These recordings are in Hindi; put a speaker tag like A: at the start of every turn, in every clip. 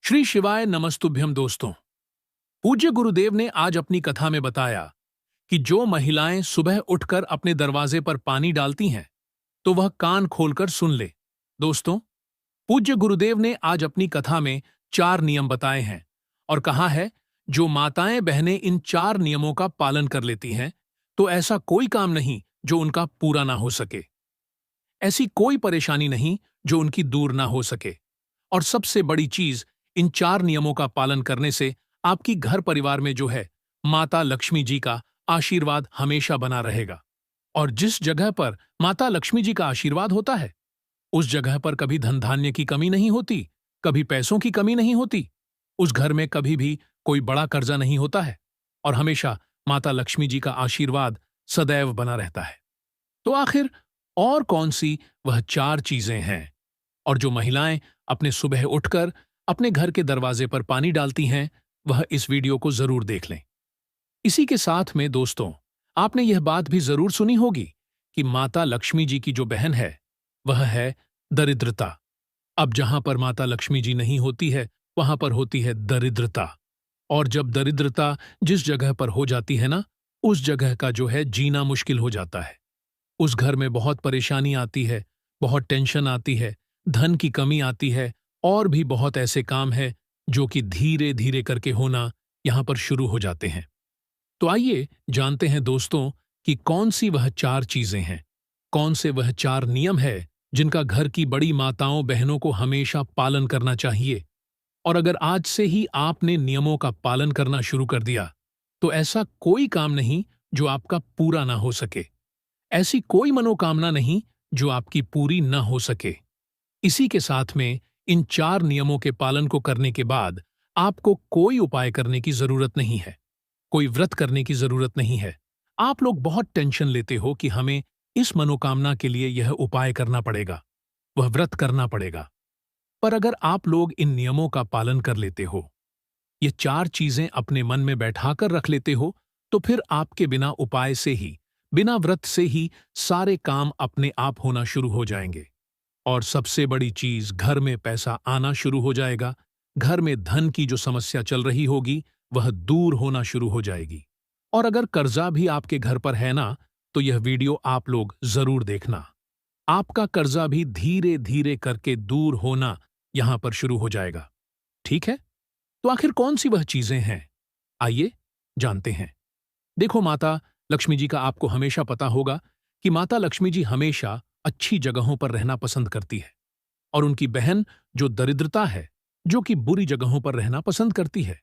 A: श्री शिवाय नमस्तुभ्यम दोस्तों। पूज्य गुरुदेव ने आज अपनी कथा में बताया कि जो महिलाएं सुबह उठकर अपने दरवाजे पर पानी डालती हैं तो वह कान खोलकर सुन ले। दोस्तों, पूज्य गुरुदेव ने आज अपनी कथा में 4 नियम बताए हैं और कहा है जो माताएं बहनें इन 4 नियमों का पालन कर लेती हैं तो ऐसा कोई काम नहीं जो उनका पूरा ना हो सके, ऐसी कोई परेशानी नहीं जो उनकी दूर ना हो सके। और सबसे बड़ी चीज, इन 4 नियमों का पालन करने से आपकी घर परिवार में जो है माता लक्ष्मी जी का आशीर्वाद हमेशा बना रहेगा। और जिस जगह पर माता लक्ष्मी जी का आशीर्वाद होता है उस जगह पर कभी धन धान्य की कमी नहीं होती, कभी पैसों की कमी नहीं होती, उस घर में कभी भी कोई बड़ा कर्जा नहीं होता है और हमेशा माता लक्ष्मी जी का आशीर्वाद सदैव बना रहता है। तो आखिर और कौन सी वह 4 चीजें हैं और जो महिलाएं अपने सुबह उठकर अपने घर के दरवाजे पर पानी डालती हैं, वह इस वीडियो को जरूर देख लें। इसी के साथ में दोस्तों, आपने यह बात भी जरूर सुनी होगी कि माता लक्ष्मी जी की जो बहन है वह है दरिद्रता। अब जहां पर माता लक्ष्मी जी नहीं होती है वहां पर होती है दरिद्रता। और जब दरिद्रता जिस जगह पर हो जाती है ना, उस जगह का जो है जीना मुश्किल हो जाता है। उस घर में बहुत परेशानी आती है, बहुत टेंशन आती है, धन की कमी आती है और भी बहुत ऐसे काम हैं जो कि धीरे धीरे करके होना यहां पर शुरू हो जाते हैं। तो आइए जानते हैं दोस्तों कि कौन सी वह 4 चीजें हैं, कौन से वह 4 नियम है जिनका घर की बड़ी माताओं बहनों को हमेशा पालन करना चाहिए। और अगर आज से ही आपने नियमों का पालन करना शुरू कर दिया तो ऐसा कोई काम नहीं जो आपका पूरा ना हो सके, ऐसी कोई मनोकामना नहीं जो आपकी पूरी न हो सके। इसी के साथ में इन 4 नियमों के पालन को करने के बाद आपको कोई उपाय करने की जरूरत नहीं है, कोई व्रत करने की जरूरत नहीं है। आप लोग बहुत टेंशन लेते हो कि हमें इस मनोकामना के लिए यह उपाय करना पड़ेगा, वह व्रत करना पड़ेगा। पर अगर आप लोग इन नियमों का पालन कर लेते हो, ये 4 चीजें अपने मन में बैठाकर रख लेते हो, तो फिर आपके बिना उपाय से ही, बिना व्रत से ही सारे काम अपने आप होना शुरू हो जाएंगे। और सबसे बड़ी चीज, घर में पैसा आना शुरू हो जाएगा। घर में धन की जो समस्या चल रही होगी वह दूर होना शुरू हो जाएगी। और अगर कर्जा भी आपके घर पर है ना, तो यह वीडियो आप लोग जरूर देखना। आपका कर्जा भी धीरे धीरे करके दूर होना यहां पर शुरू हो जाएगा। ठीक है? तो आखिर कौन सी वह चीजें हैं, आइए जानते हैं। देखो, माता लक्ष्मी जी का आपको हमेशा पता होगा कि माता लक्ष्मी जी हमेशा अच्छी जगहों पर रहना पसंद करती है और उनकी बहन जो दरिद्रता है, जो कि बुरी जगहों पर रहना पसंद करती है।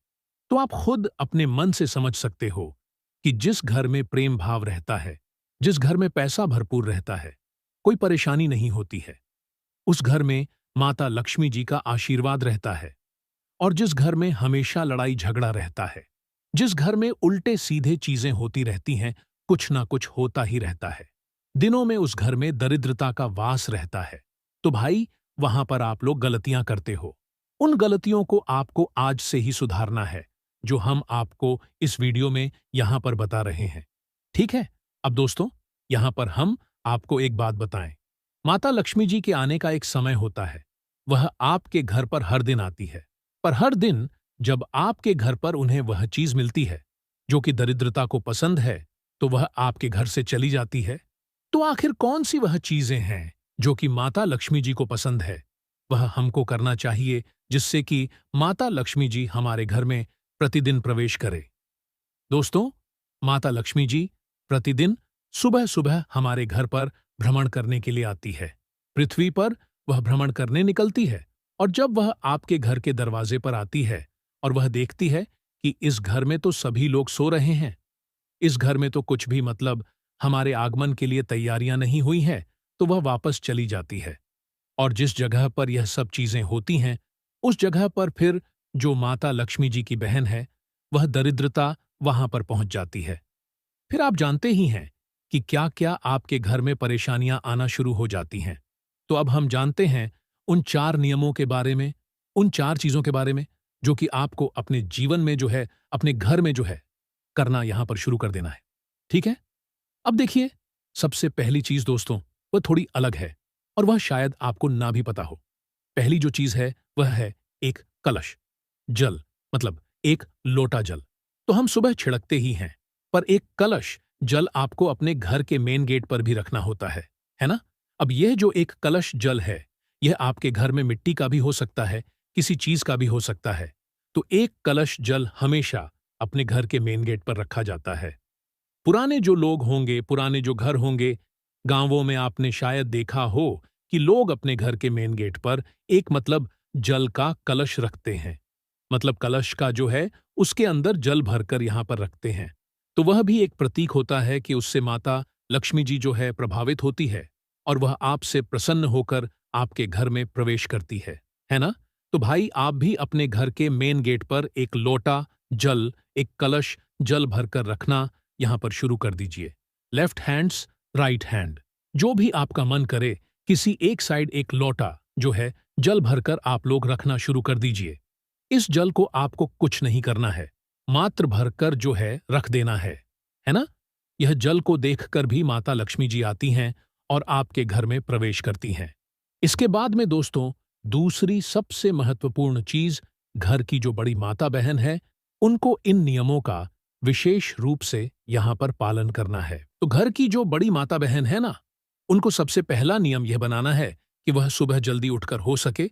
A: तो आप खुद अपने मन से समझ सकते हो कि जिस घर में प्रेम भाव रहता है, जिस घर में पैसा भरपूर रहता है, कोई परेशानी नहीं होती है, उस घर में माता लक्ष्मी जी का आशीर्वाद रहता है। और जिस घर में हमेशा लड़ाई झगड़ा रहता है, जिस घर में उल्टे सीधे चीजें होती रहती हैं, कुछ ना कुछ होता ही रहता है, दिनों में उस घर में दरिद्रता का वास रहता है, तो भाई वहां पर आप लोग गलतियां करते हो। उन गलतियों को आपको आज से ही सुधारना है, जो हम आपको इस वीडियो में यहां पर बता रहे हैं। ठीक है? अब दोस्तों, यहां पर हम आपको एक बात बताएं। माता लक्ष्मी जी के आने का एक समय होता है, वह आपके घर पर हर दिन आती है। पर हर दिन जब आपके घर पर उन्हें वह चीज मिलती है जो कि दरिद्रता को पसंद है, तो वह आपके घर से चली जाती है। तो आखिर कौन सी वह चीजें हैं जो कि माता लक्ष्मी जी को पसंद है, वह हमको करना चाहिए, जिससे कि माता लक्ष्मी जी हमारे घर में प्रतिदिन प्रवेश करे। दोस्तों, माता लक्ष्मी जी प्रतिदिन सुबह सुबह हमारे घर पर भ्रमण करने के लिए आती है। पृथ्वी पर वह भ्रमण करने निकलती है और जब वह आपके घर के दरवाजे पर आती है और वह देखती है कि इस घर में तो सभी लोग सो रहे हैं, इस घर में तो कुछ भी मतलब हमारे आगमन के लिए तैयारियां नहीं हुई हैं, तो वह वापस चली जाती है। और जिस जगह पर यह सब चीजें होती हैं, उस जगह पर फिर जो माता लक्ष्मी जी की बहन है, वह दरिद्रता वहां पर पहुंच जाती है। फिर आप जानते ही हैं कि क्या क्या आपके घर में परेशानियां आना शुरू हो जाती हैं। तो अब हम जानते हैं उन 4 नियमों के बारे में, उन 4 चीजों के बारे में जो कि आपको अपने जीवन में जो है, अपने घर में जो है, करना यहां पर शुरू कर देना है। ठीक है? अब देखिए, सबसे पहली चीज दोस्तों, वह थोड़ी अलग है और वह शायद आपको ना भी पता हो। पहली जो चीज है वह है एक कलश। जल मतलब एक लोटा जल तो हम सुबह छिड़कते ही हैं, पर एक कलश जल आपको अपने घर के मेन गेट पर भी रखना होता है ना? अब यह जो एक कलश जल है, यह आपके घर में मिट्टी का भी हो सकता है, किसी चीज का भी हो सकता है। तो एक कलश जल हमेशा अपने घर के मेन गेट पर रखा जाता है। पुराने जो लोग होंगे, पुराने जो घर होंगे, गांवों में आपने शायद देखा हो कि लोग अपने घर के मेन गेट पर एक मतलब जल का कलश रखते हैं। मतलब कलश का जो है उसके अंदर जल भरकर यहां पर रखते हैं। तो वह भी एक प्रतीक होता है कि उससे माता लक्ष्मी जी जो है प्रभावित होती है और वह आपसे प्रसन्न होकर आपके घर में प्रवेश करती है ना? तो भाई आप भी अपने घर के मेन गेट पर एक लोटा जल, एक कलश जल भरकर रखना यहां पर शुरू कर दीजिए। लेफ्ट हैंड्स राइट हैंड, जो भी आपका मन करे, किसी एक साइड एक लोटा जो है जल भरकर आप लोग रखना शुरू कर दीजिए। इस जल को आपको कुछ नहीं करना है, मात्र भरकर जो है रख देना है ना? यह जल को देखकर भी माता लक्ष्मी जी आती हैं और आपके घर में प्रवेश करती हैं। इसके बाद में दोस्तों, दूसरी सबसे महत्वपूर्ण चीज, घर की जो बड़ी माता बहन है, उनको इन नियमों का विशेष रूप से यहां पर पालन करना है। तो घर की जो बड़ी माता बहन है ना, उनको सबसे पहला नियम यह बनाना है कि वह सुबह जल्दी उठकर हो सके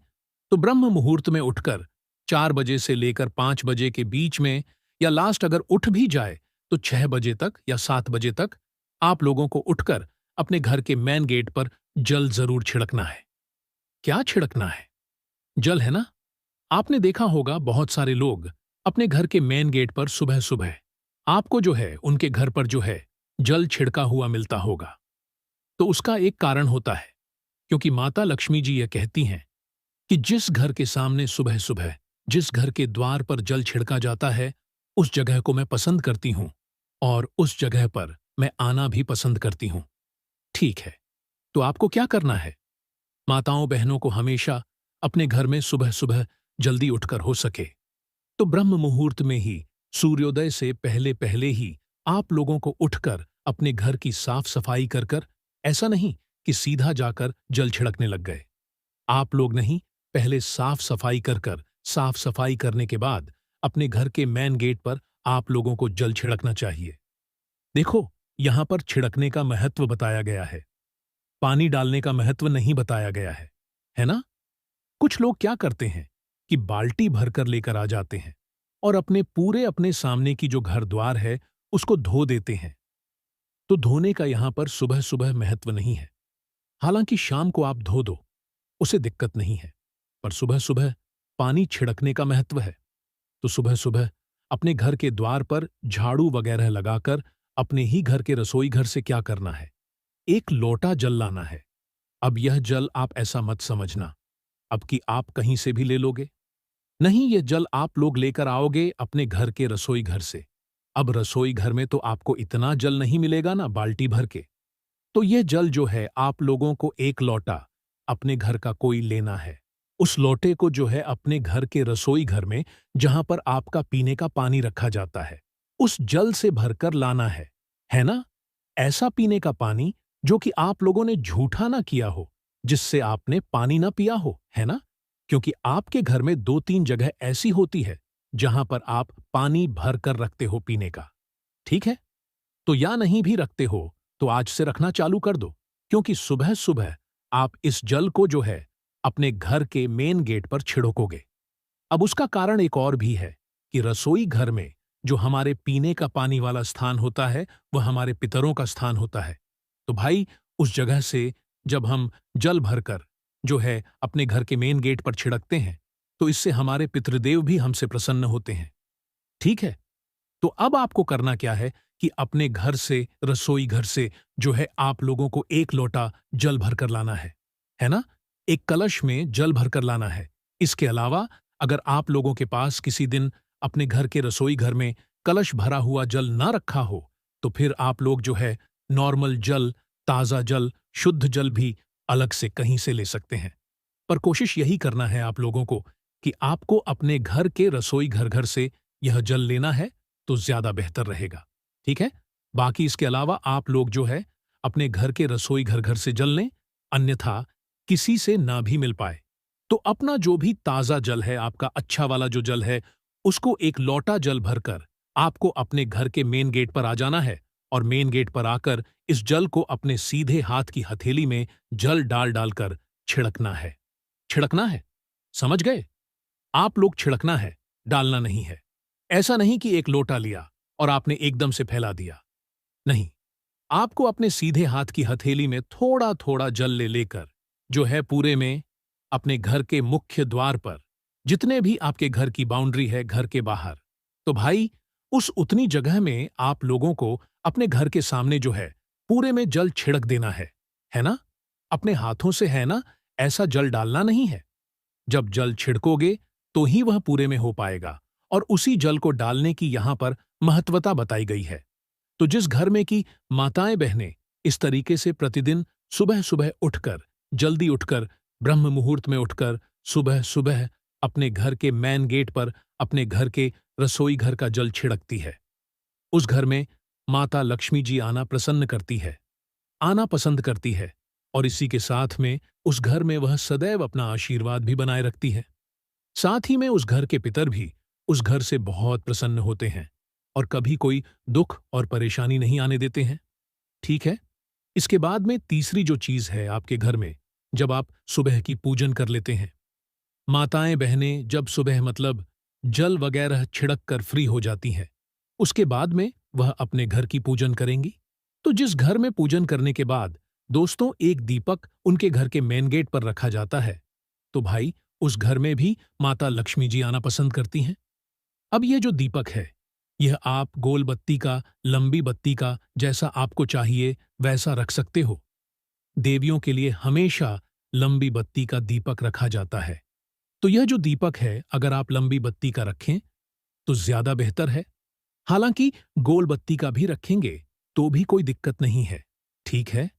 A: तो ब्रह्म मुहूर्त में उठकर 4 बजे से लेकर 5 बजे के बीच में, या लास्ट अगर उठ भी जाए तो 6 बजे तक या 7 बजे तक आप लोगों को उठकर अपने घर के मेन गेट पर जल जरूर छिड़कना है। क्या छिड़कना है? जल, है ना? आपने देखा होगा बहुत सारे लोग अपने घर के मेन गेट पर सुबह सुबह आपको जो है उनके घर पर जो है जल छिड़का हुआ मिलता होगा। तो उसका एक कारण होता है, क्योंकि माता लक्ष्मी जी यह कहती हैं कि जिस घर के सामने सुबह सुबह, जिस घर के द्वार पर जल छिड़का जाता है, उस जगह को मैं पसंद करती हूं और उस जगह पर मैं आना भी पसंद करती हूं। ठीक है, तो आपको क्या करना है? माताओं बहनों को हमेशा अपने घर में सुबह सुबह जल्दी उठकर हो सके तो ब्रह्म मुहूर्त में ही, सूर्योदय से पहले पहले ही आप लोगों को उठकर अपने घर की साफ सफाई कर कर, ऐसा नहीं कि सीधा जाकर जल छिड़कने लग गए। आप लोग नहीं, पहले साफ सफाई कर कर, साफ सफाई करने के बाद अपने घर के मेन गेट पर आप लोगों को जल छिड़कना चाहिए। देखो, यहां पर छिड़कने का महत्व बताया गया है, पानी डालने का महत्व नहीं बताया गया है ना? कुछ लोग क्या करते हैं कि बाल्टी भरकर लेकर आ जाते हैं और अपने सामने की जो घर द्वार है उसको धो देते हैं। तो धोने का यहां पर सुबह सुबह महत्व नहीं है। हालांकि शाम को आप धो दो, उसे दिक्कत नहीं है, पर सुबह सुबह पानी छिड़कने का महत्व है। तो सुबह सुबह अपने घर के द्वार पर झाड़ू वगैरह लगाकर अपने ही घर के रसोई घर से क्या करना है, एक लोटा जल लाना है। अब यह जल आप ऐसा मत समझना अब कि आप कहीं से भी ले लोगे। नहीं, यह जल आप लोग लेकर आओगे अपने घर के रसोई घर से। अब रसोई घर में तो आपको इतना जल नहीं मिलेगा ना बाल्टी भर के। तो यह जल जो है आप लोगों को एक लोटा अपने घर का कोई लेना है। उस लोटे को जो है अपने घर के रसोई घर में, जहां पर आपका पीने का पानी रखा जाता है, उस जल से भरकर लाना है ना? ऐसा पीने का पानी जो कि आप लोगों ने झूठा ना किया हो, जिससे आपने पानी ना पिया हो, है ना? क्योंकि आपके घर में 2-3 जगह ऐसी होती है जहां पर आप पानी भर कर रखते हो पीने का। ठीक है? तो या नहीं भी रखते हो तो आज से रखना चालू कर दो, क्योंकि सुबह सुबह आप इस जल को जो है अपने घर के मेन गेट पर छिड़कोगे। अब उसका कारण एक और भी है कि रसोई घर में जो हमारे पीने का पानी वाला स्थान होता है, वह हमारे पितरों का स्थान होता है। तो भाई, उस जगह से जब हम जल भरकर जो है अपने घर के मेन गेट पर छिड़कते हैं, तो इससे हमारे पितृदेव भी हमसे प्रसन्न होते हैं। ठीक है? तो अब आपको करना क्या है कि अपने घर से, रसोई घर से जो है आप लोगों को एक लोटा जल भरकर लाना है ना? एक कलश में जल भरकर लाना है। इसके अलावा अगर आप लोगों के पास किसी दिन अपने घर के रसोई घर में कलश भरा हुआ जल ना रखा हो, तो फिर आप लोग जो है नॉर्मल जल, ताज़ा जल, शुद्ध जल भी अलग से कहीं से ले सकते हैं। पर कोशिश यही करना है आप लोगों को कि आपको अपने घर के रसोई घर घर से यह जल लेना है, तो ज्यादा बेहतर रहेगा। ठीक है? बाकी इसके अलावा आप लोग जो है अपने घर के रसोई घर घर से जल लें, अन्यथा किसी से ना भी मिल पाए तो अपना जो भी ताज़ा जल है, आपका अच्छा वाला जो जल है, उसको एक लोटा जल भरकर आपको अपने घर के मेन गेट पर आ जाना है और मेन गेट पर आकर इस जल को अपने सीधे हाथ की हथेली में जल डाल डालकर छिड़कना है। छिड़कना है, समझ गए? आप लोग छिड़कना है, डालना नहीं है। ऐसा नहीं कि एक लोटा लिया और आपने एकदम से फैला दिया। नहीं, आपको अपने सीधे हाथ की हथेली में थोड़ा थोड़ा जल ले लेकर जो है पूरे में अपने घर के मुख्य द्वार पर, जितने भी आपके घर की बाउंड्री है घर के बाहर, तो भाई उस उतनी जगह में आप लोगों को अपने घर के सामने जो है पूरे में जल छिड़क देना है ना? अपने हाथों से है ना, ऐसा जल डालना नहीं है। जब जल छिड़कोगे तो ही वह पूरे में हो पाएगा और उसी जल को डालने की यहां पर महत्वता बताई गई है। तो जिस घर में की माताएं बहनें इस तरीके से प्रतिदिन सुबह सुबह उठकर, जल्दी उठकर, ब्रह्म मुहूर्त में उठकर सुबह सुबह अपने घर के मेन गेट पर अपने घर के रसोई घर का जल छिड़कती है, उस घर में माता लक्ष्मी जी आना प्रसन्न करती है, आना पसंद करती है और इसी के साथ में उस घर में वह सदैव अपना आशीर्वाद भी बनाए रखती है। साथ ही में उस घर के पितर भी उस घर से बहुत प्रसन्न होते हैं और कभी कोई दुख और परेशानी नहीं आने देते हैं। ठीक है? इसके बाद में तीसरी जो चीज है आपके घर में, जब आप सुबह की पूजन कर लेते हैं, माताएं बहनें जब सुबह मतलब जल वगैरह छिड़क कर फ्री हो जाती हैं, उसके बाद में वह अपने घर की पूजन करेंगी। तो जिस घर में पूजन करने के बाद दोस्तों एक दीपक उनके घर के मेन गेट पर रखा जाता है, तो भाई उस घर में भी माता लक्ष्मी जी आना पसंद करती हैं। अब ये जो दीपक है, यह आप गोल बत्ती का, लंबी बत्ती का, जैसा आपको चाहिए वैसा रख सकते हो। देवियों के लिए हमेशा लंबी बत्ती का दीपक रखा जाता है। तो यह जो दीपक है, अगर आप लंबी बत्ती का रखें तो ज्यादा बेहतर है। हालांकि गोल बत्ती का भी रखेंगे तो भी कोई दिक्कत नहीं है। ठीक है?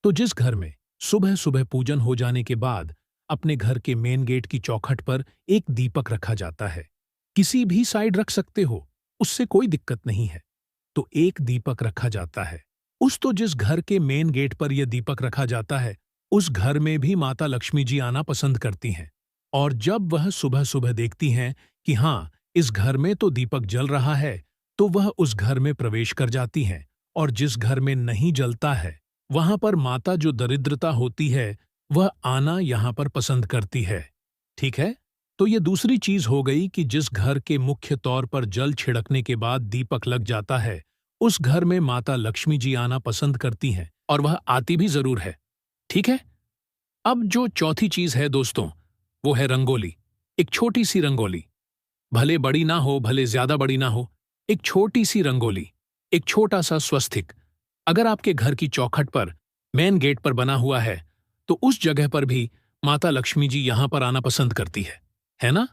A: तो जिस घर में सुबह सुबह पूजन हो जाने के बाद अपने घर के मेन गेट की चौखट पर एक दीपक रखा जाता है, किसी भी साइड रख सकते हो, उससे कोई दिक्कत नहीं है। तो एक दीपक रखा जाता है। तो जिस घर के मेन गेट पर यह दीपक रखा जाता है, उस घर में भी माता लक्ष्मी जी आना पसंद करती हैं। और जब वह सुबह सुबह देखती हैं कि हाँ, इस घर में तो दीपक जल रहा है, तो वह उस घर में प्रवेश कर जाती हैं। और जिस घर में नहीं जलता है, वहां पर माता जो दरिद्रता होती है, वह आना यहां पर पसंद करती है। ठीक है? तो ये दूसरी चीज हो गई कि जिस घर के मुख्य तौर पर जल छिड़कने के बाद दीपक लग जाता है, उस घर में माता लक्ष्मी जी आना पसंद करती हैं और वह आती भी जरूर है। ठीक है? अब जो चौथी चीज है दोस्तों, वो है रंगोली। एक छोटी सी रंगोली, भले बड़ी ना हो, भले ज्यादा बड़ी ना हो, एक छोटी सी रंगोली, एक छोटा सा स्वस्तिक अगर आपके घर की चौखट पर, मेन गेट पर बना हुआ है, तो उस जगह पर भी माता लक्ष्मी जी यहां पर आना पसंद करती है ना?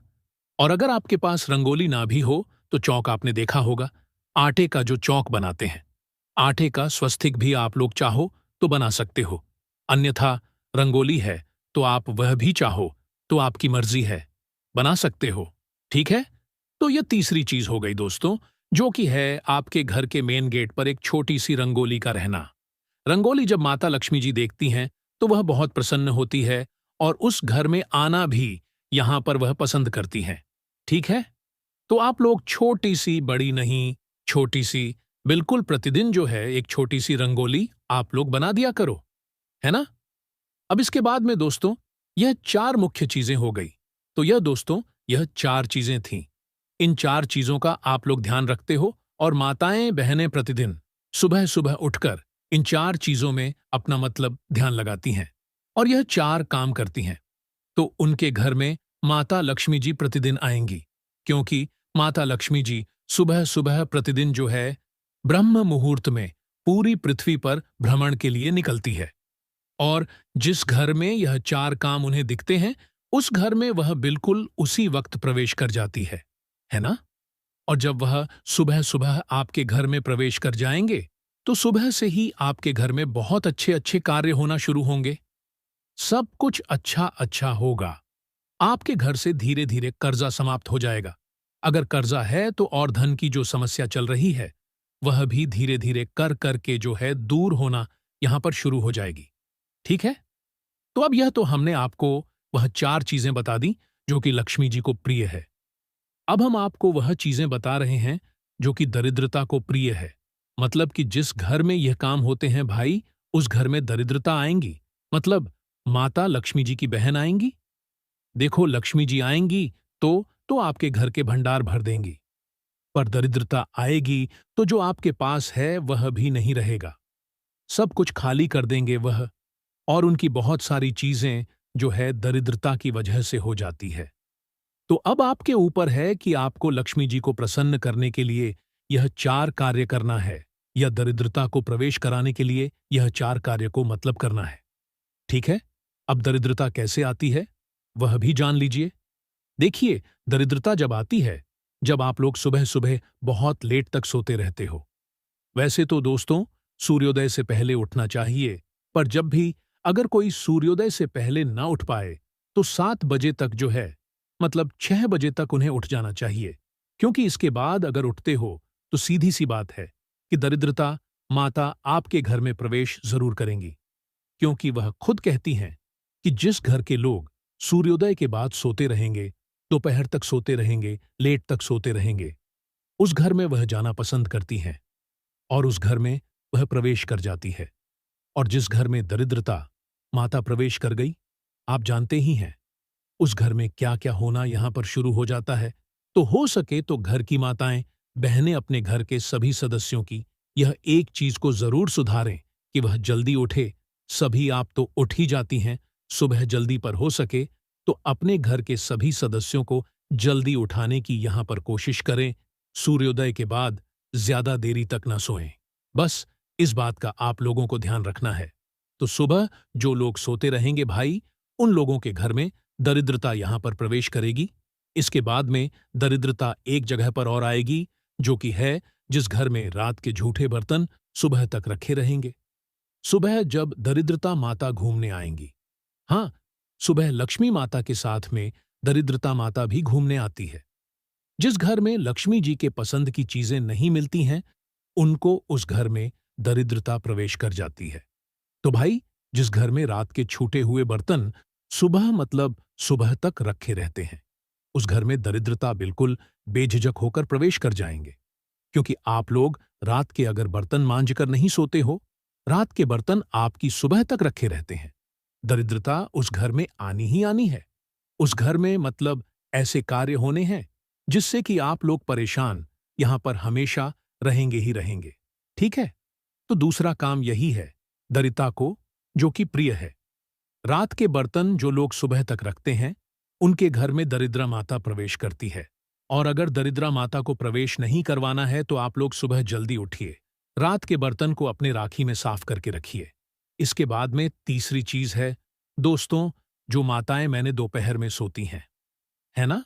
A: और अगर आपके पास रंगोली ना भी हो, तो चौक आपने देखा होगा, आटे का जो चौक बनाते हैं, आटे का स्वस्तिक भी आप लोग चाहो तो बना सकते हो। अन्यथा रंगोली है तो आप वह भी चाहो तो आपकी मर्जी है, बना सकते हो। ठीक है? तो यह तीसरी चीज हो गई दोस्तों, जो कि है आपके घर के मेन गेट पर एक छोटी सी रंगोली का रहना। रंगोली जब माता लक्ष्मी जी देखती हैं तो वह बहुत प्रसन्न होती है और उस घर में आना भी यहां पर वह पसंद करती हैं। ठीक है? तो आप लोग छोटी सी, बड़ी नहीं, छोटी सी, बिल्कुल प्रतिदिन जो है एक छोटी सी रंगोली आप लोग बना दिया करो, है ना? अब इसके बाद में दोस्तों यह चार मुख्य चीजें हो गई। तो यह दोस्तों, यह चार चीजें थीं। इन चार चीजों का आप लोग ध्यान रखते हो और माताएं बहनें प्रतिदिन सुबह सुबह उठकर इन चार चीजों में अपना मतलब ध्यान लगाती हैं और यह चार काम करती हैं। तो उनके घर में माता लक्ष्मी जी प्रतिदिन आएंगी, क्योंकि माता लक्ष्मी जी सुबह सुबह प्रतिदिन जो है ब्रह्म मुहूर्त में पूरी पृथ्वी पर भ्रमण के लिए निकलती है। और जिस घर में यह चार काम उन्हें दिखते हैं, उस घर में वह बिल्कुल उसी वक्त प्रवेश कर जाती है ना? और जब वह सुबह सुबह आपके घर में प्रवेश कर जाएंगे, तो सुबह से ही आपके घर में बहुत अच्छे अच्छे कार्य होना शुरू होंगे। सब कुछ अच्छा अच्छा होगा। आपके घर से धीरे धीरे कर्जा समाप्त हो जाएगा। अगर कर्जा है तो और धन की जो समस्या चल रही है, वह भी धीरे धीरे कर कर के जो है दूर होना यहां पर शुरू हो जाएगी। ठीक है? तो अब यह तो हमने आपको वह 4 चीजें बता दी जो कि लक्ष्मी जी को प्रिय है। अब हम आपको वह चीजें बता रहे हैं जो कि दरिद्रता को प्रिय है। मतलब कि जिस घर में यह काम होते हैं भाई, उस घर में दरिद्रता आएंगी। मतलब माता लक्ष्मी जी की बहन आएंगी। देखो, लक्ष्मी जी आएंगी तो आपके घर के भंडार भर देंगी। पर दरिद्रता आएगी तो जो आपके पास है वह भी नहीं रहेगा। सब कुछ खाली कर देंगे वह। और उनकी बहुत सारी चीजें जो है दरिद्रता की वजह से हो जाती है। तो अब आपके ऊपर है कि आपको लक्ष्मी जी को प्रसन्न करने के लिए यह 4 कार्य करना है, या दरिद्रता को प्रवेश कराने के लिए यह 4 कार्य को मतलब करना है। ठीक है? अब दरिद्रता कैसे आती है वह भी जान लीजिए। देखिए, दरिद्रता जब आती है, जब आप लोग सुबह सुबह बहुत लेट तक सोते रहते हो। वैसे तो दोस्तों, सूर्योदय से पहले उठना चाहिए, पर जब भी अगर कोई सूर्योदय से पहले ना उठ पाए तो 7 बजे तक जो है, मतलब 6 बजे तक उन्हें उठ जाना चाहिए। क्योंकि इसके बाद अगर उठते हो तो सीधी सी बात है कि दरिद्रता माता आपके घर में प्रवेश जरूर करेंगी। क्योंकि वह खुद कहती हैं कि जिस घर के लोग सूर्योदय के बाद सोते रहेंगे, दोपहर तक सोते रहेंगे, लेट तक सोते रहेंगे, उस घर में वह जाना पसंद करती हैं और उस घर में वह प्रवेश कर जाती है। और जिस घर में दरिद्रता माता प्रवेश कर गई, आप जानते ही हैं उस घर में क्या क्या होना यहां पर शुरू हो जाता है। तो हो सके तो घर की माताएं बहनें अपने घर के सभी सदस्यों की यह एक चीज को जरूर सुधारें कि वह जल्दी उठे। सभी आप तो उठ ही जाती हैं सुबह जल्दी, पर हो सके तो अपने घर के सभी सदस्यों को जल्दी उठाने की यहां पर कोशिश करें। सूर्योदय के बाद ज्यादा देरी तक ना सोएं। बस इस बात का आप लोगों को ध्यान रखना है। तो सुबह जो लोग सोते रहेंगे भाई, उन लोगों के घर में दरिद्रता यहां पर प्रवेश करेगी। इसके बाद में दरिद्रता एक जगह पर और आएगी, जो कि है जिस घर में रात के झूठे बर्तन सुबह तक रखे रहेंगे। सुबह जब दरिद्रता माता घूमने आएंगी, हाँ, सुबह लक्ष्मी माता के साथ में दरिद्रता माता भी घूमने आती है। जिस घर में लक्ष्मी जी के पसंद की चीजें नहीं मिलती हैं, उनको उस घर में दरिद्रता प्रवेश कर जाती है। तो भाई, जिस घर में रात के छूटे हुए बर्तन सुबह मतलब सुबह तक रखे रहते हैं, उस घर में दरिद्रता बिल्कुल बेझिझक होकर प्रवेश कर जाएंगे। क्योंकि आप लोग रात के अगर बर्तन मांज कर नहीं सोते हो, रात के बर्तन आपकी सुबह तक रखे रहते हैं, दरिद्रता उस घर में आनी ही आनी है। उस घर में मतलब ऐसे कार्य होने हैं जिससे कि आप लोग परेशान यहां पर हमेशा रहेंगे ही रहेंगे। ठीक है? तो दूसरा काम यही है दरिद्रता को, जो कि प्रिय है। रात के बर्तन जो लोग सुबह तक रखते हैं, उनके घर में दरिद्रा माता प्रवेश करती है। और अगर दरिद्रा माता को प्रवेश नहीं करवाना है तो आप लोग सुबह जल्दी उठिए, रात के बर्तन को अपने राखी में साफ करके रखिए। इसके बाद में तीसरी चीज है दोस्तों, जो माताएं मैंने दोपहर में सोती हैं, है ना?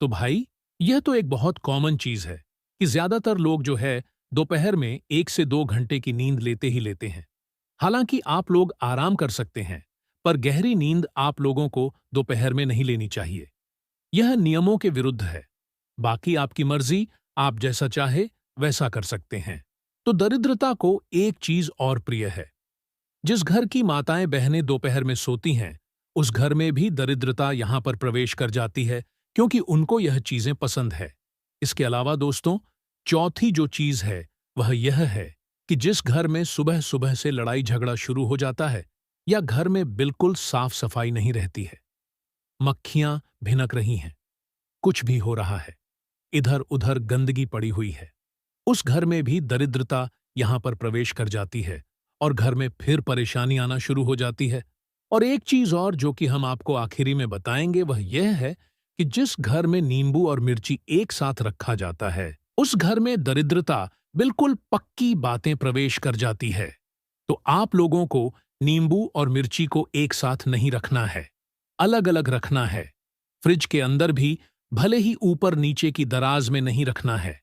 A: तो भाई, यह तो एक बहुत कॉमन चीज है कि ज्यादातर लोग जो है दोपहर में 1 से 2 घंटे की नींद लेते ही लेते हैं। हालांकि आप लोग आराम कर सकते हैं, पर गहरी नींद आप लोगों को दोपहर में नहीं लेनी चाहिए। यह नियमों के विरुद्ध है। बाकी आपकी मर्जी, आप जैसा चाहे वैसा कर सकते हैं। तो दरिद्रता को एक चीज और प्रिय है। जिस घर की माताएं बहनें दोपहर में सोती हैं, उस घर में भी दरिद्रता यहां पर प्रवेश कर जाती है, क्योंकि उनको यह चीजें पसंद है। इसके अलावा दोस्तों, चौथी जो चीज है वह यह है कि जिस घर में सुबह सुबह से लड़ाई झगड़ा शुरू हो जाता है, या घर में बिल्कुल साफ सफाई नहीं रहती है, मक्खियां भिनक रही हैं, कुछ भी हो रहा है, इधर उधर गंदगी पड़ी हुई है, उस घर में भी दरिद्रता यहां पर प्रवेश कर जाती है और घर में फिर परेशानी आना शुरू हो जाती है। और एक चीज और जो कि हम आपको आखिरी में बताएंगे वह यह है कि जिस घर में नींबू और मिर्ची एक साथ रखा जाता है, उस घर में दरिद्रता बिल्कुल पक्की बातें प्रवेश कर जाती है। तो आप लोगों को नींबू और मिर्ची को एक साथ नहीं रखना है, अलग अलग रखना है। फ्रिज के अंदर भी भले ही ऊपर नीचे की दराज में नहीं रखना है।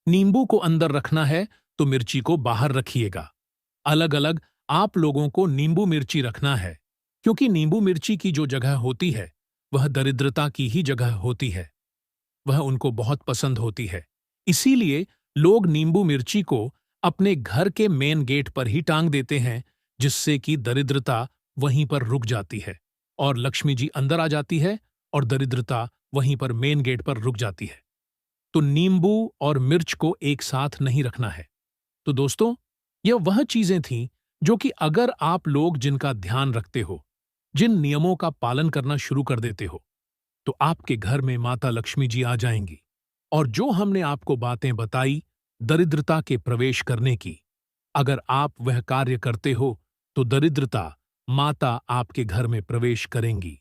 A: नींबू को अंदर रखना है तो मिर्ची को बाहर रखिएगा। अलग अलग आप लोगों को नींबू मिर्ची रखना है, क्योंकि नींबू मिर्ची की जो जगह होती है वह दरिद्रता की ही जगह होती है, वह उनको बहुत पसंद होती है। इसीलिए लोग नींबू मिर्ची को अपने घर के मेन गेट पर ही टांग देते हैं, जिससे कि दरिद्रता वहीं पर रुक जाती है। और लक्ष्मी जी अंदर आ जाती है और दरिद्रता वहीं पर मेन गेट पर रुक जाती है। तो नींबू और मिर्च को एक साथ नहीं रखना है। तो दोस्तों, यह वह चीजें थीं जो कि अगर आप लोग जिनका ध्यान रखते हो, जिन नियमों का पालन करना शुरू कर देते हो, तो आपके घर में माता लक्ष्मी जी आ जाएंगी। और जो हमने आपको बातें बताई दरिद्रता के प्रवेश करने की, अगर आप वह कार्य करते हो तो दरिद्रता माता आपके घर में प्रवेश करेंगी।